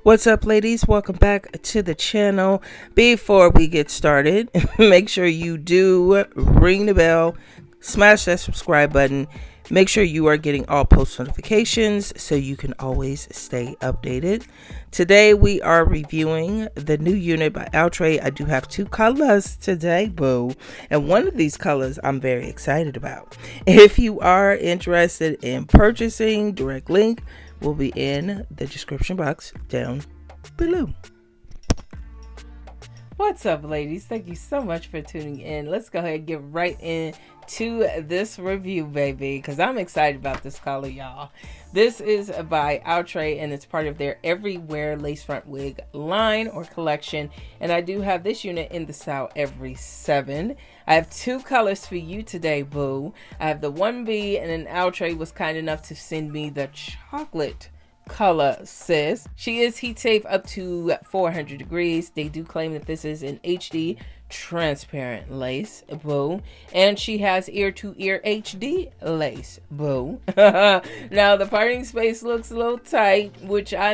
What's up, ladies? Welcome back to the channel. Before we get started, make sure you do ring the bell, smash that subscribe button. Make sure you are getting all post notifications so you can always stay updated. Today we are reviewing the new unit by Outre. I do have two colors today, boo. And one of these colors I'm very excited about. If you are interested in purchasing, direct link will be in the description box down below. What's up, ladies? Thank you so much for tuning in. Let's go ahead and get right into this review, baby, because I'm excited about this color, y'all. This is by Outre, and it's part of their Everywear lace front wig line or collection. And I do have this unit in the style Every 7. I have two colors for you today, boo. I have the 1B, and then Outre was kind enough to send me the chocolate color, sis. She is heat safe up to 400 degrees. They do claim that this is an HD transparent lace, boo, and she has ear to ear HD lace, boo. Now the parting space looks a little tight, which I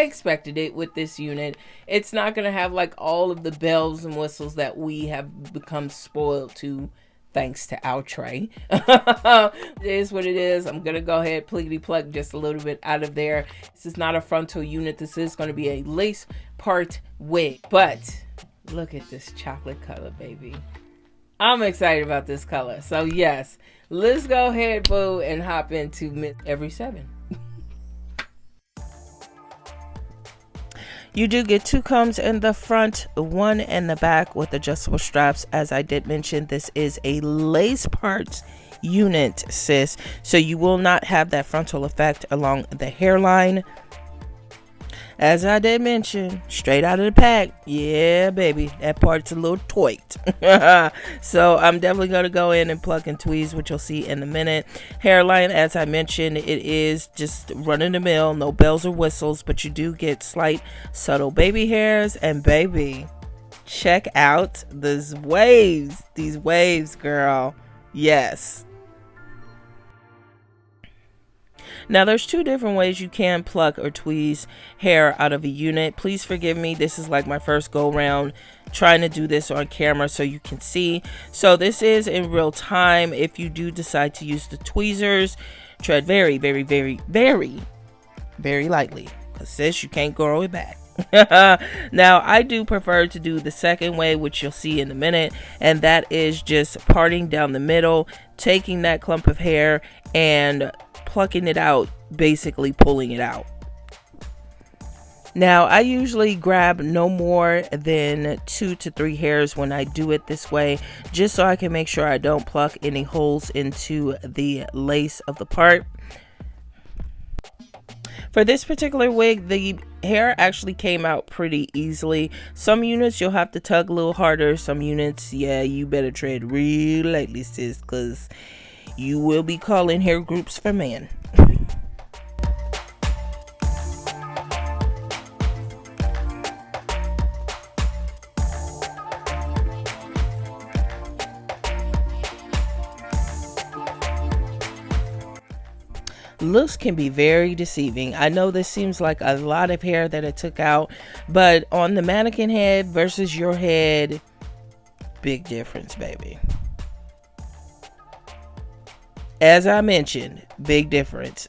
expected it with this unit. It's not gonna have like all of the bells and whistles that we have become spoiled to, thanks to Outre. It is what it is. I'm gonna go ahead pluckity pluck just a little bit out of there. This is not a frontal unit. This is going to be a lace part wig, but look at this chocolate color, baby. I'm excited about this color. So yes, let's go ahead, boo, and hop into Miss Every 7. You do get two combs in the front, one in the back with adjustable straps. As I did mention, this is a lace parts unit, sis, so you will not have that frontal effect along the hairline. As I did mention, straight out of the pack, yeah, baby, that part's a little tweaked. So I'm definitely going to go in and pluck and tweeze, which you'll see in a minute. Hairline, as I mentioned, it is just run-of-the-mill, no bells or whistles, but you do get slight, subtle baby hairs. And baby, check out these waves, girl. Yes. Now there's two different ways you can pluck or tweeze hair out of a unit. Please forgive me, this is like my first go round trying to do this on camera so you can see. So this is in real time. If you do decide to use the tweezers, tread very, very, very, very, very lightly, because sis, you can't grow it back. Now I do prefer to do the second way, which you'll see in a minute, and that is just parting down the middle, taking that clump of hair and plucking it out, basically pulling it out. Now I usually grab no more than 2 to 3 hairs when I do it this way, just so I can make sure I don't pluck any holes into the lace of the part. For this particular wig, the hair actually came out pretty easily. Some units you'll have to tug a little harder. Some units, yeah, you better tread real lightly, sis, because you will be calling hair groups for man. Looks can be very deceiving. I know this seems like a lot of hair that it took out, but on the mannequin head versus your head, big difference, baby. As I mentioned, big difference.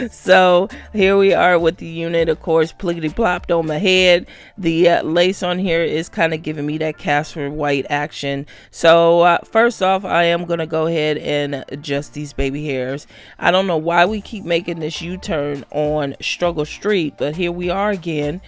So here we are with the unit, of course, plickety plopped on my head. The lace on here is kind of giving me that Casper White action. So first off, I am going to go ahead and adjust these baby hairs. I don't know why we keep making this U-turn on Struggle Street, but here we are again.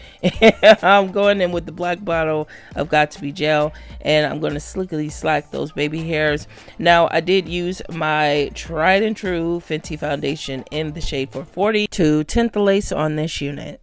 I'm going in with the black bottle of Got To Be Gel, and I'm going to slickly slack those baby hairs. Now I did use my tried and true Fenty foundation in the shade 440 to tint the lace on this unit.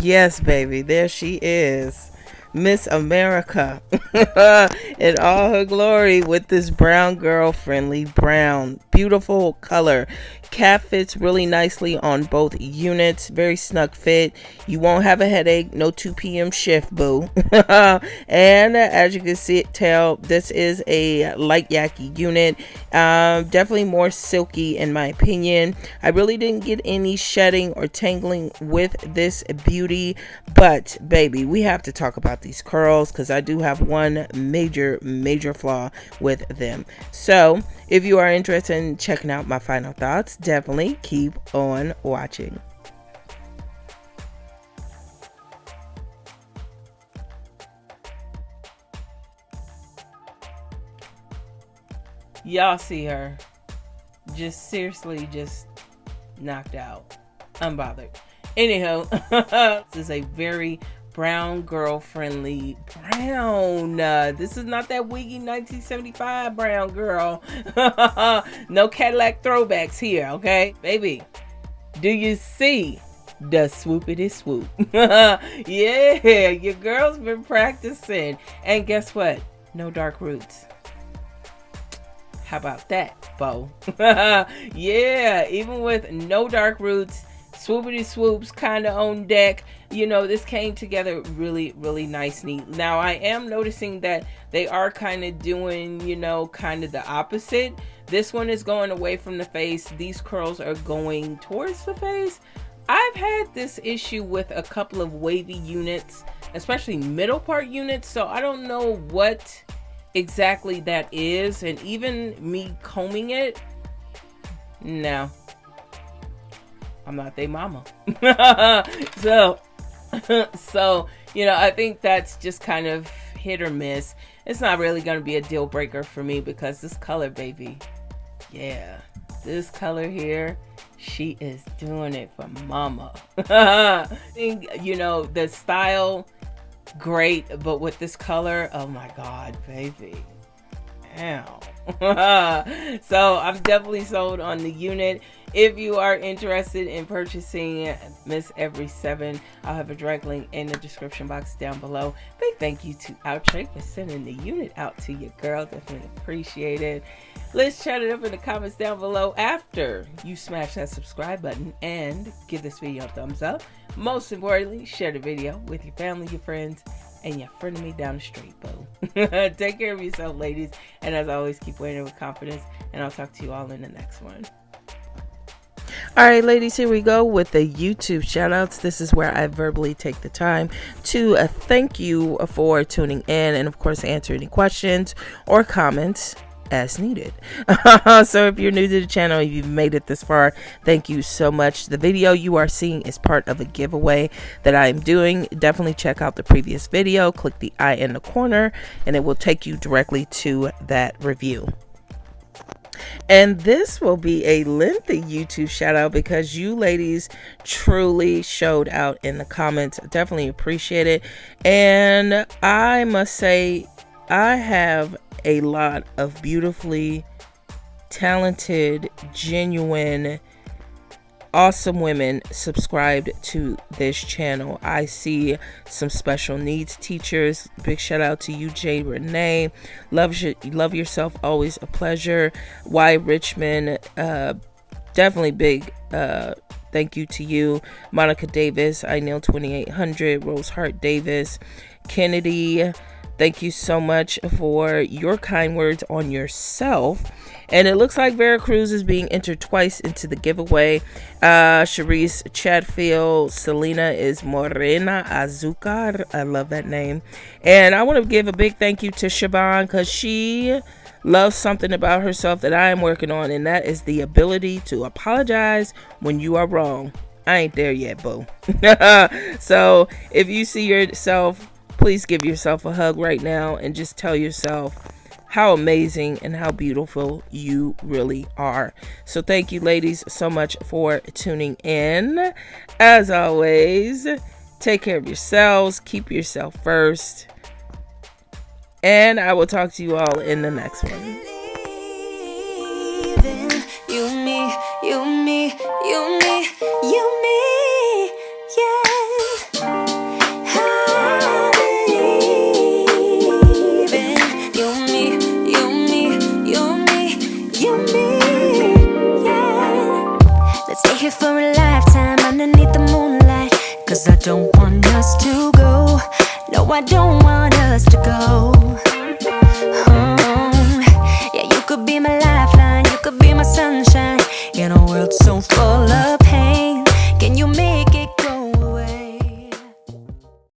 Yes, baby, there she is. Miss America in all her glory with this brown girl friendly brown. Beautiful color. Cap fits really nicely on both units. Very snug fit. You won't have a headache. No 2 p.m. shift, boo. And as you can tell, this is a light yaki unit. Definitely more silky in my opinion. I really didn't get any shedding or tangling with this beauty, but baby, we have to talk about these curls because I do have one major flaw with them. So if you are interested in checking out my final thoughts, definitely keep on watching. Y'all see her just seriously just knocked out, unbothered. Anyhow, this is a very brown girl friendly brown. This is not that wiggy 1975 brown girl. No Cadillac throwbacks here, okay? Baby, do you see the swoopity swoop? Yeah, your girl's been practicing. And guess what? No dark roots. How about that, Bo? Yeah, even with no dark roots, swoopity swoops kind of on deck, you know, this came together really nice, neat. Now I am noticing that they are kind of doing, you know, kind of the opposite. This one is going away from the face. These curls are going towards the face. I've had this issue with a couple of wavy units, especially middle part units, so I don't know what exactly that is. And even me combing it, no, I'm not their mama. so you know, I think that's just kind of hit or miss. It's not really going to be a deal breaker for me because this color, baby, yeah, this color here, she is doing it for mama. I think, you know, the style, great, but with this color, oh my god, baby, ow. So I'm definitely sold on the unit. If you are interested in purchasing Miss Every 7, I'll have a direct link in the description box down below. Big thank you to Outre for sending the unit out to your girl. Definitely appreciate it. Let's chat it up in the comments down below after you smash that subscribe button and give this video a thumbs up. Most importantly, share the video with your family, your friends, and your friend me down the street, boo. Take care of yourself, ladies. And as always, keep wearing it with confidence. And I'll talk to you all in the next one. All right, ladies, here we go with the YouTube shoutouts. This is where I verbally take the time to thank you for tuning in and, of course, answer any questions or comments as needed. So if you're new to the channel, if you've made it this far, thank you so much. The video you are seeing is part of a giveaway that I am doing. Definitely check out the previous video. Click the I in the corner and it will take you directly to that review. And this will be a lengthy YouTube shout out because you ladies truly showed out in the comments. Definitely appreciate it. And I must say, I have a lot of beautifully talented, genuine, awesome women subscribed to this channel. I see some special needs teachers. Big shout out to you, Jay Renee. Love yourself, always a pleasure. Y Richmond, definitely big thank you to you. Monica Davis, I Nail 2800, Rose Hart Davis, Kennedy. Thank you so much for your kind words on yourself. And it looks like Vera Cruz is being entered twice into the giveaway. Charisse Chatfield, Selena is Morena Azucar. I love that name. And I want to give a big thank you to Siobhan because she loves something about herself that I am working on. And that is the ability to apologize when you are wrong. I ain't there yet, boo. So if you see yourself, please give yourself a hug right now and just tell yourself how amazing and how beautiful you really are. So thank you, ladies, so much for tuning in. As always, take care of yourselves. Keep yourself first. And I will talk to you all in the next one. You, me, you, me, you, me, you, me, yeah. I don't want us to go.